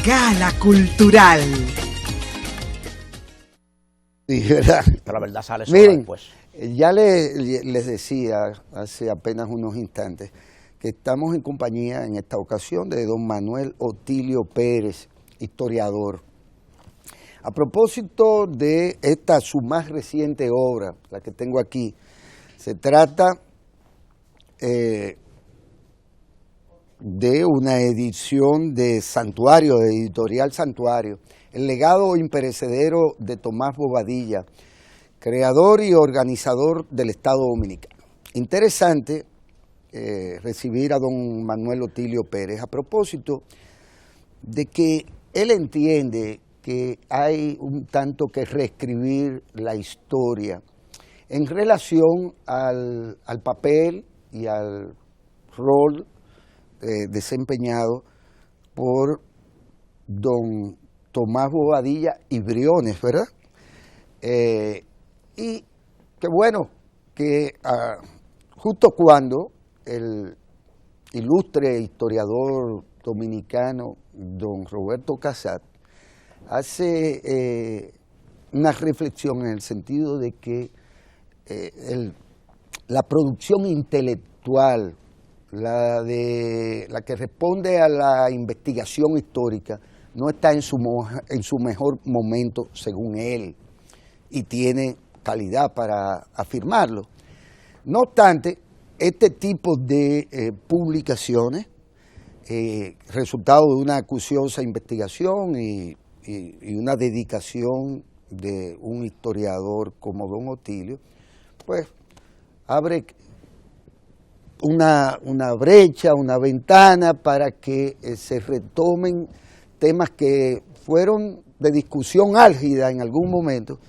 Gala Cultural. Sí, ¿verdad? Pero la verdad sale sola. Miren, Después. ya les decía hace apenas unos instantes que estamos en compañía en esta ocasión de don Manuel Otilio Pérez, historiador. A propósito de esta su más reciente obra, la que tengo aquí, se trata de una edición de Santuario, de Editorial Santuario, El legado imperecedero de Tomás Bobadilla, creador y organizador del Estado Dominicano. Interesante recibir a don Manuel Otilio Pérez a propósito de que él entiende que hay un tanto que reescribir la historia en relación al papel y al rol desempeñado por don Tomás Bobadilla y Briones, ¿verdad? Y qué bueno que justo cuando el ilustre historiador dominicano don Roberto Casat hace una reflexión en el sentido de que la producción intelectual, la que responde a la investigación histórica, no está en su mejor momento según él y tiene calidad para afirmarlo. No obstante, este tipo de publicaciones, resultado de una acuciosa investigación y una dedicación de un historiador como don Otilio, pues abre una brecha, una ventana para que se retomen temas que fueron de discusión álgida en algún momento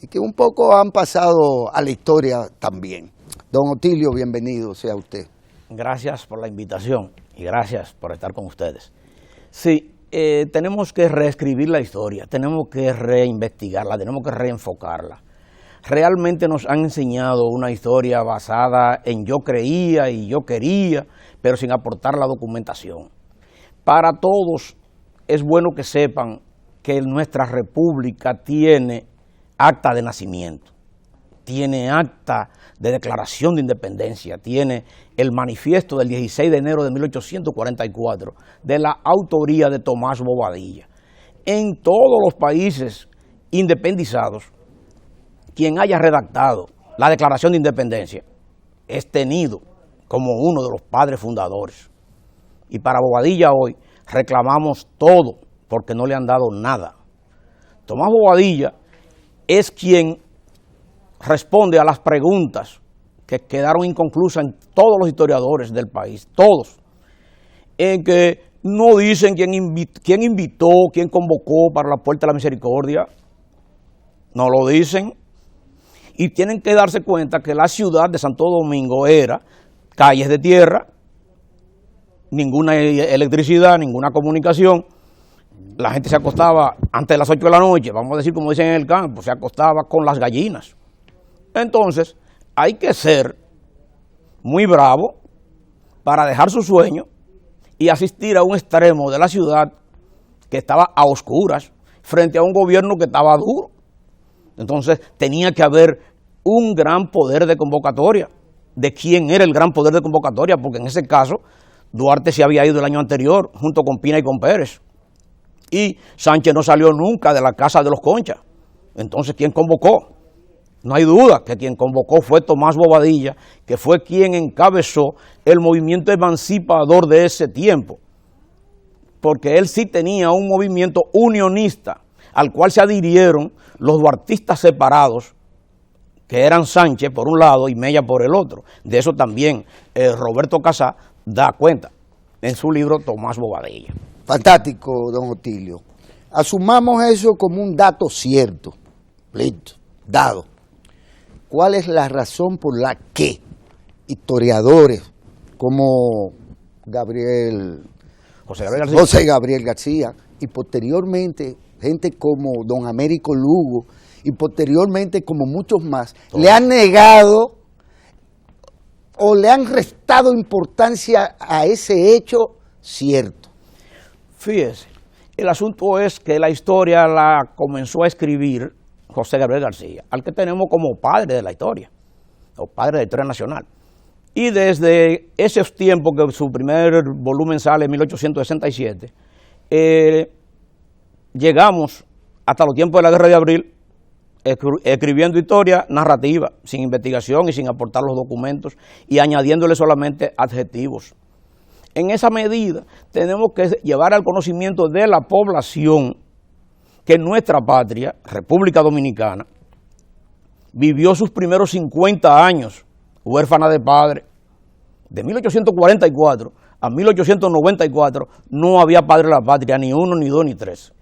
y que un poco han pasado a la historia también. Don Otilio, bienvenido sea usted. Gracias por la invitación y gracias por estar con ustedes. Sí, tenemos que reescribir la historia, tenemos que reinvestigarla, tenemos que reenfocarla. Realmente nos han enseñado una historia basada en yo creía y yo quería, pero sin aportar la documentación. Para todos es bueno que sepan que nuestra república tiene acta de nacimiento, tiene acta de declaración de independencia, tiene el manifiesto del 16 de enero de 1844 de la autoría de Tomás Bobadilla. En todos los países independizados, quien haya redactado la declaración de independencia es tenido como uno de los padres fundadores. Y para Bobadilla hoy reclamamos todo porque no le han dado nada. Tomás Bobadilla es quien responde a las preguntas que quedaron inconclusas en todos los historiadores del país, todos, en que no dicen quién invitó, quién convocó para la Puerta de la Misericordia, no lo dicen, y tienen que darse cuenta que la ciudad de Santo Domingo era calles de tierra, ninguna electricidad, ninguna comunicación. La gente se acostaba antes de las 8 de la noche, vamos a decir como dicen en el campo, se acostaba con las gallinas. Entonces, hay que ser muy bravo para dejar su sueño y asistir a un extremo de la ciudad que estaba a oscuras frente a un gobierno que estaba duro. Entonces, tenía que haber un gran poder de convocatoria. ¿De quién era el gran poder de convocatoria? Porque en ese caso, Duarte se había ido el año anterior, junto con Pina y con Pérez. Y Sánchez no salió nunca de la casa de los Conchas. Entonces, ¿quién convocó? No hay duda que quien convocó fue Tomás Bobadilla, que fue quien encabezó el movimiento emancipador de ese tiempo. Porque él sí tenía un movimiento unionista, al cual se adhirieron los duartistas separados, que eran Sánchez por un lado y Mella por el otro. De eso también Roberto Casat da cuenta en su libro Tomás Bobadilla. Fantástico, don Otilio. Asumamos eso como un dato cierto, listo, dado. ¿Cuál es la razón por la que historiadores como José Gabriel García y posteriormente gente como don Américo Lugo y posteriormente como muchos más, le han negado o le han restado importancia a ese hecho cierto? Fíjese, El asunto es que la historia la comenzó a escribir José Gabriel García, al que tenemos como padre de la historia, o padre de la historia nacional. Y desde esos tiempos, que su primer volumen sale en 1867, llegamos hasta los tiempos de la Guerra de Abril, escribiendo historia narrativa, sin investigación y sin aportar los documentos, y añadiéndole solamente adjetivos. En esa medida tenemos que llevar al conocimiento de la población que nuestra patria, República Dominicana, vivió sus primeros 50 años huérfana de padre. De 1844 a 1894 no había padre de la patria, ni uno, ni dos, ni tres.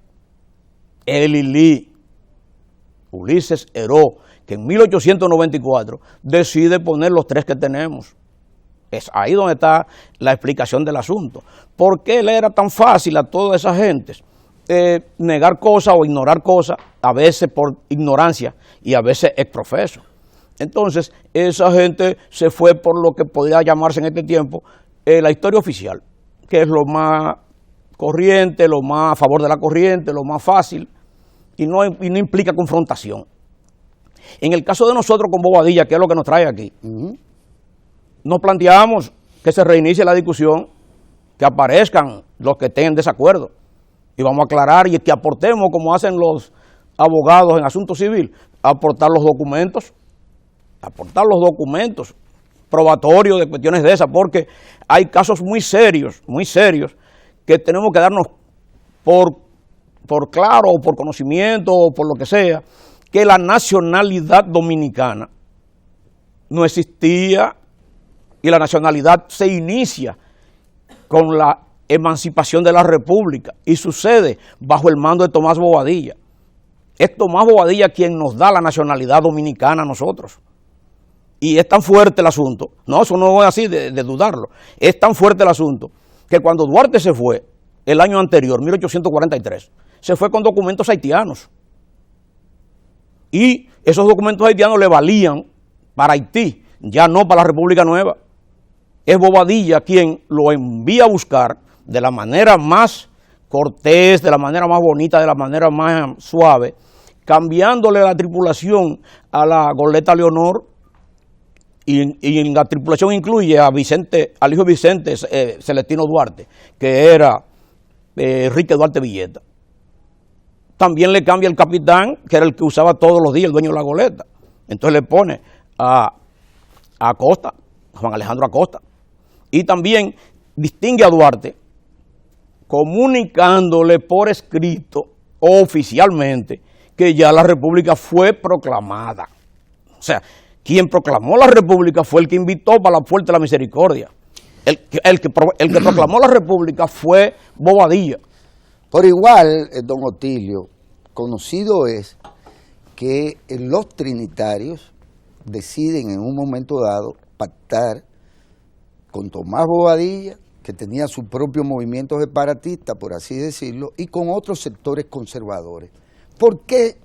Elilí, Ulises Heró, que en 1894 decide poner los tres que tenemos. Es ahí donde está la explicación del asunto. ¿Por qué le era tan fácil a toda esa gente negar cosas o ignorar cosas, a veces por ignorancia y a veces ex profeso? Entonces, esa gente se fue por lo que podría llamarse en este tiempo la historia oficial, que es lo más corriente, lo más a favor de la corriente, lo más fácil, y no implica confrontación. En el caso de nosotros con Bobadilla, que es lo que nos trae aquí, nos planteamos que se reinicie la discusión, que aparezcan los que estén en desacuerdo, y vamos a aclarar y que aportemos, como hacen los abogados en asuntos civiles, aportar los documentos probatorios de cuestiones de esas, porque hay casos muy serios, que tenemos que darnos por claro, o por conocimiento, o por lo que sea, que la nacionalidad dominicana no existía, y la nacionalidad se inicia con la emancipación de la República y sucede bajo el mando de Tomás Bobadilla. Es Tomás Bobadilla quien nos da la nacionalidad dominicana a nosotros. Y es tan fuerte el asunto, no, eso no es así de dudarlo, es tan fuerte el asunto que cuando Duarte se fue, el año anterior, 1843, se fue con documentos haitianos. Y esos documentos haitianos le valían para Haití, ya no para la República Nueva. Es Bobadilla quien lo envía a buscar de la manera más cortés, de la manera más bonita, de la manera más suave, cambiándole la tripulación a la goleta Leonor, y en la tripulación incluye a Vicente, al hijo de Vicente, Celestino Duarte, que era Enrique Duarte Villeta. También le cambia el capitán, que era el que usaba todos los días, el dueño de la goleta. Entonces le pone a Acosta, Juan Alejandro Acosta. Y también distingue a Duarte, comunicándole por escrito, oficialmente, que ya la República fue proclamada. O sea, quien proclamó la República fue el que invitó para la Puerta de la Misericordia. El que proclamó la República fue Bobadilla. Por igual, don Otilio, conocido es que los trinitarios deciden en un momento dado pactar con Tomás Bobadilla, que tenía su propio movimiento separatista, por así decirlo, y con otros sectores conservadores. ¿Por qué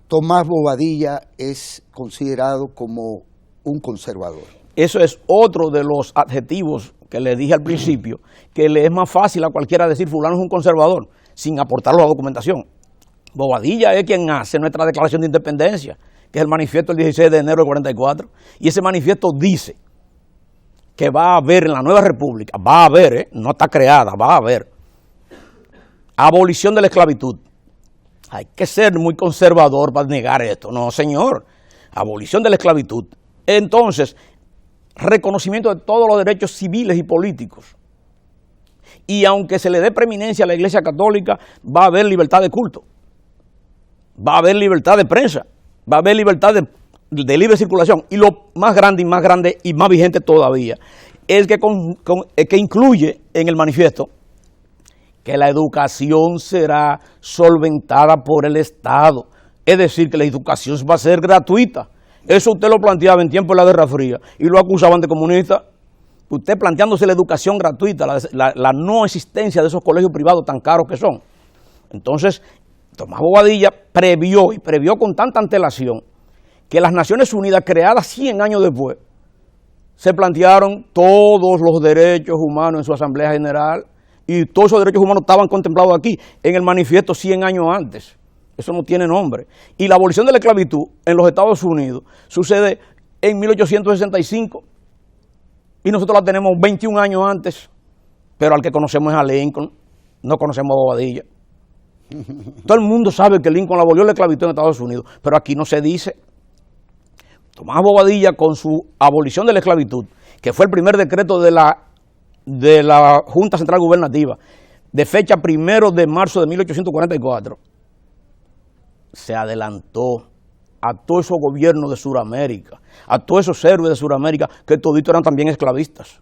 Tomás Bobadilla es considerado como un conservador? Eso es otro de los adjetivos que le dije al principio, que le es más fácil a cualquiera decir fulano es un conservador, sin aportarlo a la documentación. Bobadilla es quien hace nuestra declaración de independencia, que es el manifiesto del 16 de enero del 44, y ese manifiesto dice que va a haber en la nueva república, va a haber, no está creada, va a haber abolición de la esclavitud. Hay que ser muy conservador para negar esto. No, señor, abolición de la esclavitud. Entonces, reconocimiento de todos los derechos civiles y políticos. Y aunque se le dé preeminencia a la Iglesia Católica, va a haber libertad de culto, va a haber libertad de prensa, va a haber libertad de libre circulación. Y lo más grande y más vigente todavía es que incluye en el manifiesto que la educación será solventada por el Estado. Es decir, que la educación va a ser gratuita. Eso usted lo planteaba en tiempo de la Guerra Fría y lo acusaban de comunista. Usted planteándose la educación gratuita, la no existencia de esos colegios privados tan caros que son. Entonces, Tomás Bobadilla previó con tanta antelación que las Naciones Unidas, creadas 100 años después, se plantearon todos los derechos humanos en su Asamblea General, y todos esos derechos humanos estaban contemplados aquí en el manifiesto 100 años antes. Eso no tiene nombre. Y la abolición de la esclavitud en los Estados Unidos sucede en 1865 y nosotros la tenemos 21 años antes, pero al que conocemos es a Lincoln, no conocemos a Bobadilla. Todo el mundo sabe que Lincoln abolió la esclavitud en Estados Unidos, pero aquí no se dice. Tomás Bobadilla, con su abolición de la esclavitud, que fue el primer decreto de la Junta Central Gubernativa, de fecha 1 de marzo de 1844, se adelantó a todos esos gobiernos de Sudamérica, a todos esos héroes de Sudamérica, que toditos eran también esclavistas.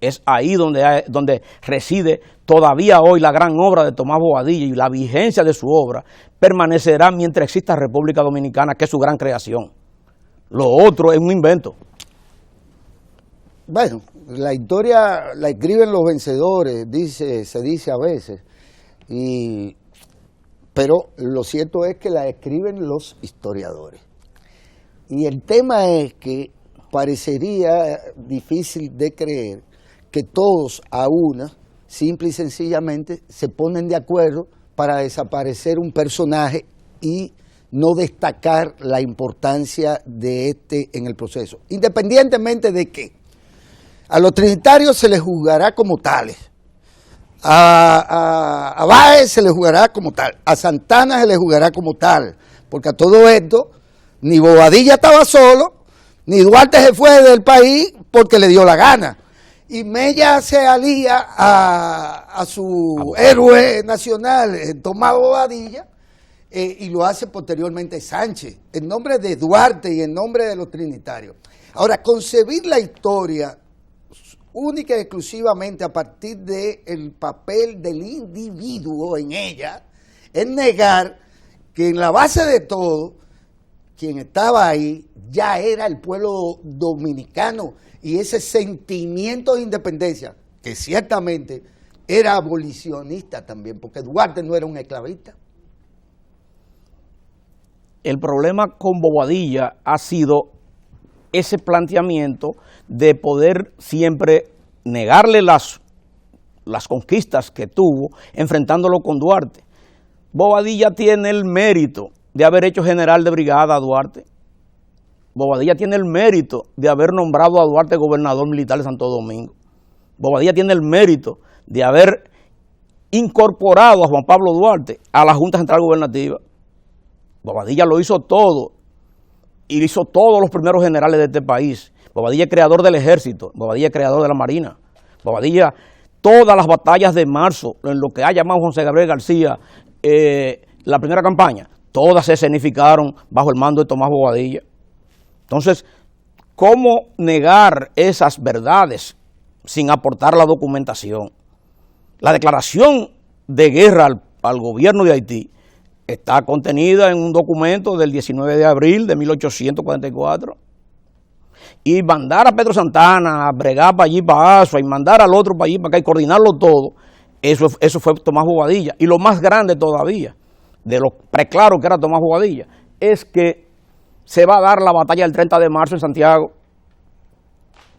Es ahí donde reside todavía hoy la gran obra de Tomás Bobadilla, y la vigencia de su obra permanecerá mientras exista República Dominicana, que es su gran creación. Lo otro es un invento. Bueno, la historia la escriben los vencedores, se dice a veces, pero lo cierto es que la escriben los historiadores. Y el tema es que parecería difícil de creer que todos a una, simple y sencillamente, se ponen de acuerdo para desaparecer un personaje y no destacar la importancia de este en el proceso. Independientemente de que a los trinitarios se les juzgará como tales, a Báez se les juzgará como tal, a Santana se les juzgará como tal, porque a todo esto ni Bobadilla estaba solo, ni Duarte se fue del país porque le dio la gana. Y Mella se alía a su héroe nacional, Tomás Bobadilla, y lo hace posteriormente Sánchez, en nombre de Duarte y en nombre de los trinitarios. Ahora, concebir la historia única y exclusivamente a partir del papel del individuo en ella, es negar que en la base de todo, quien estaba ahí ya era el pueblo dominicano, y ese sentimiento de independencia, que ciertamente era abolicionista también, porque Duarte no era un esclavista. El problema con Bobadilla ha sido ese planteamiento de poder siempre negarle las conquistas que tuvo, enfrentándolo con Duarte. Bobadilla tiene el mérito de haber hecho general de brigada a Duarte. Bobadilla tiene el mérito de haber nombrado a Duarte gobernador militar de Santo Domingo. Bobadilla tiene el mérito de haber incorporado a Juan Pablo Duarte a la Junta Central Gubernativa. Bobadilla lo hizo todo, y hizo todos los primeros generales de este país. Bobadilla es creador del ejército, Bobadilla es creador de la marina. Bobadilla, todas las batallas de marzo, en lo que ha llamado José Gabriel García, la primera campaña, todas se escenificaron bajo el mando de Tomás Bobadilla. Entonces, ¿cómo negar esas verdades sin aportar la documentación? La declaración de guerra al gobierno de Haití está contenida en un documento del 19 de abril de 1844. Y mandar a Pedro Santana a bregar para allí, para Asua, y mandar al otro para allí, para acá, y coordinarlo todo, eso fue Tomás Bobadilla. Y lo más grande todavía, de lo preclaro que era Tomás Bobadilla, es que se va a dar la batalla del 30 de marzo en Santiago.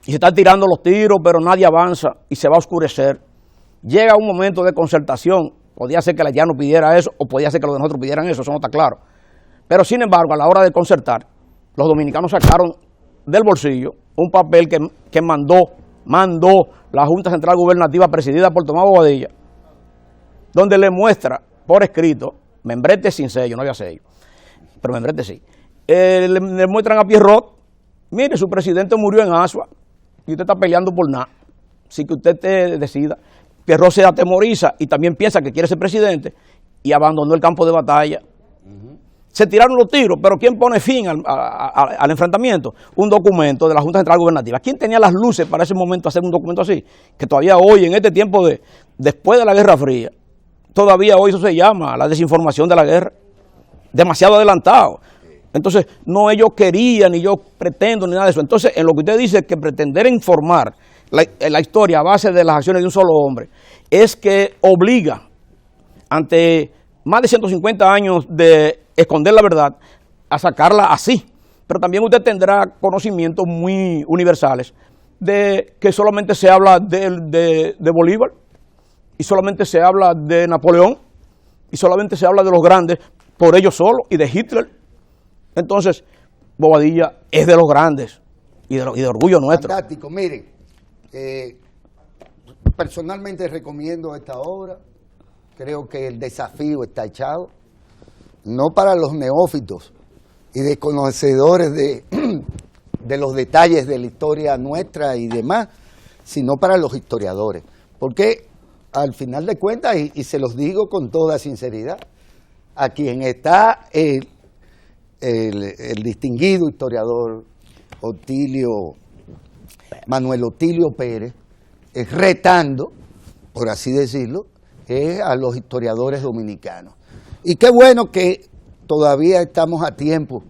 Y se están tirando los tiros, pero nadie avanza y se va a oscurecer. Llega un momento de concertación. Podía ser que el haitiano pidiera eso, o podía ser que los de nosotros pidieran eso no está claro. Pero sin embargo, a la hora de concertar, los dominicanos sacaron del bolsillo un papel que mandó la Junta Central Gubernativa presidida por Tomás Bobadilla, donde le muestra por escrito, membrete sin sello, no había sello, pero membrete sí, le muestran a Pierrot, mire, su presidente murió en Asua y usted está peleando por nada, así que usted te decida. Pierrot se atemoriza y también piensa que quiere ser presidente y abandonó el campo de batalla. Se tiraron los tiros, pero ¿quién pone fin al enfrentamiento? Un documento de la Junta Central Gubernativa. ¿Quién tenía las luces para ese momento hacer un documento así? Que todavía hoy, en este tiempo después de la Guerra Fría, todavía hoy eso se llama la desinformación de la guerra. Demasiado adelantado. Entonces, no ellos querían, ni yo pretendo, ni nada de eso. Entonces, en lo que usted dice que pretender informar la historia a base de las acciones de un solo hombre, es que obliga, ante más de 150 años de esconder la verdad, a sacarla así. Pero también usted tendrá conocimientos muy universales de que solamente se habla de Bolívar, y solamente se habla de Napoleón, y solamente se habla de los grandes por ellos solos, y de Hitler. Entonces, Bobadilla es de los grandes, y de orgullo nuestro. Fantástico, miren, personalmente recomiendo esta obra, creo que el desafío está echado, no para los neófitos y desconocedores de los detalles de la historia nuestra y demás, sino para los historiadores, porque al final de cuentas, y se los digo con toda sinceridad, a quien está el distinguido historiador Manuel Otilio Pérez, retando, por así decirlo, a los historiadores dominicanos. Y qué bueno que todavía estamos a tiempo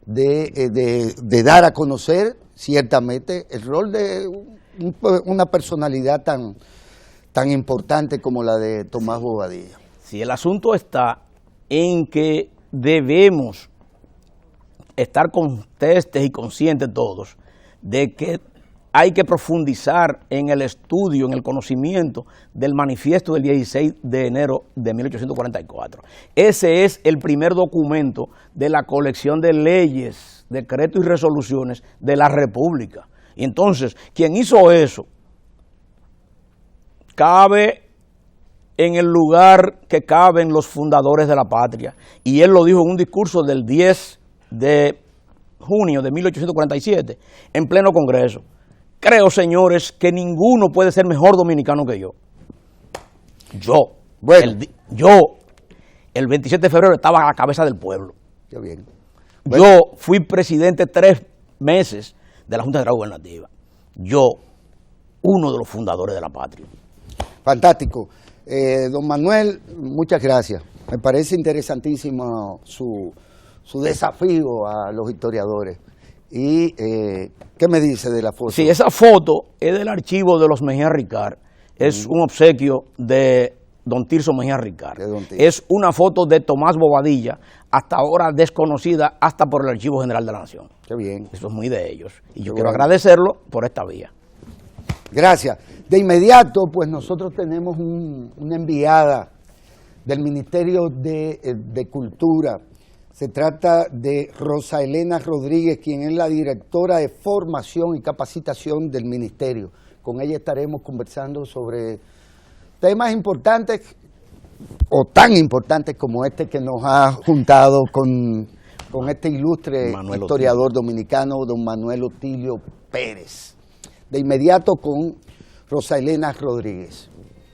de dar a conocer ciertamente el rol de una personalidad tan importante como la de Tomás Bobadilla. Si el asunto está en que debemos estar contestes y conscientes todos de que hay que profundizar en el estudio, en el conocimiento del manifiesto del 16 de enero de 1844. Ese es el primer documento de la colección de leyes, decretos y resoluciones de la República. Y entonces, quien hizo eso cabe en el lugar que caben los fundadores de la patria. Y él lo dijo en un discurso del 10 de junio de 1847, en pleno Congreso. Creo, señores, que ninguno puede ser mejor dominicano que yo. Bueno. El 27 de febrero estaba a la cabeza del pueblo. Qué bien. Bueno. Yo fui presidente 3 meses de la Junta Central Gubernativa. Yo, uno de los fundadores de la patria. Fantástico. Don Manuel, muchas gracias. Me parece interesantísimo su desafío a los historiadores. ¿Y qué me dice de la foto? Sí, esa foto es del archivo de los Mejía Ricard. Es un obsequio de don Tirso Mejía Ricard. Es una foto de Tomás Bobadilla, hasta ahora desconocida hasta por el Archivo General de la Nación. Qué bien. Eso es muy de ellos. Y yo quiero agradecerlo por esta vía. Gracias. De inmediato, pues nosotros tenemos una enviada del Ministerio de Cultura. Se trata de Rosa Elena Rodríguez, quien es la directora de formación y capacitación del Ministerio. Con ella estaremos conversando sobre temas importantes o tan importantes como este que nos ha juntado con este ilustre historiador dominicano, don Manuel Otilio Pérez. De inmediato con Rosa Elena Rodríguez.